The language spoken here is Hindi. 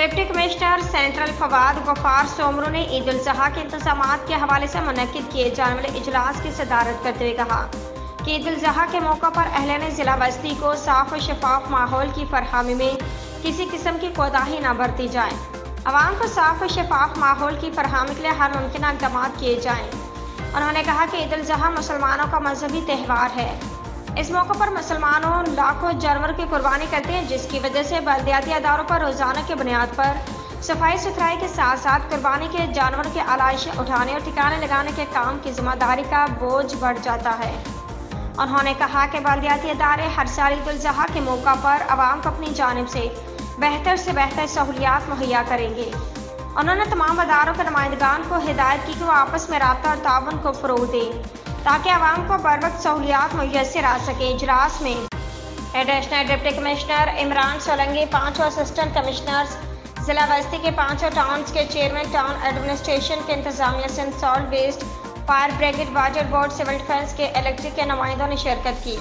Deputy commissioner central Fawad Gaffar Somroo ने ईद उल ज़ुहा के इंतज़ामात के हवाले से मुनक्किद किए जाने वाले इजलास की सदारत करते हुए कहा कि ईद उल ज़ुहा के मौका पर अहले ज़िला बस्ती को साफ और शफाफ माहौल की फरहमी में किसी किस्म की कोताही न बरती जाए। आवाम को साफ और शफाफ माहौल की फरहमी के लिए हर मुमकिन इक़दाम किए जाएँ। उन्होंने कहा कि ईद उल ज़ुहा मुसलमानों का मजहबी त्यौहार है। इस मौके पर मुसलमानों लाखों जानवर की कुर्बानी करते हैं, जिसकी वजह से बल्दियाती अदारों पर रोज़ाना की बुनियाद पर सफाई सुथराई के साथ साथ कुर्बानी के जानवरों की आलाइशें उठाने और ठिकाने लगाने के काम की जिम्मेदारी का बोझ बढ़ जाता है। उन्होंने कहा कि बल्दियाती अदारे हर साल ईद उल ज़ुहा के मौका पर आवाम को अपनी जानिब से बेहतर सहूलियात मुहैया करेंगे। उन्होंने तमाम अदारों के नुमाइंदगान को हिदायत की कि वो आपस में राब्ता और ताउन को फ़रोग़ दें ताकि आवाम को बर वक्त सहूलियात मुयस्सर आ सके। इजलास में additional deputy commissioner Imran Solanki, 5 assistant commissioners, ज़िला बस्ती के 5 टाउन्स के चेयरमैन, टाउन एडमिनिस्ट्रेशन के इंतजामिया, Sindh solid waste, fire brigade, water board, civil defence K electric के नुमाइंदों ने शिरकत की।